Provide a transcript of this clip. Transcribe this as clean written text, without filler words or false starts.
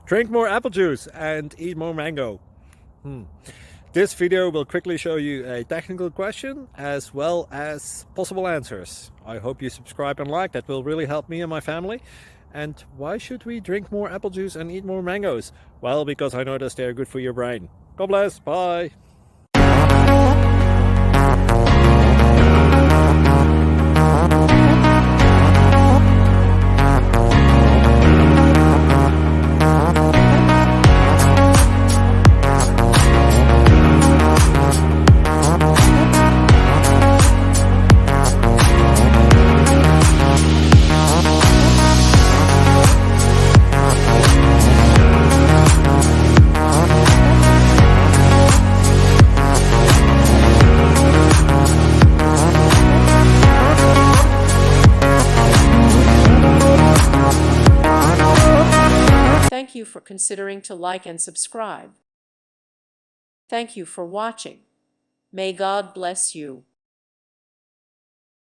Drink more apple juice and eat more mango. This video will quickly show you a technical question as well as possible answers. I hope you subscribe and like, that will really help me and my family. And why should we drink more apple juice and eat more mangoes? Well, because I noticed they're good for your brain. God bless, bye! Thank you for considering to like and subscribe. Thank you for watching. May God bless you.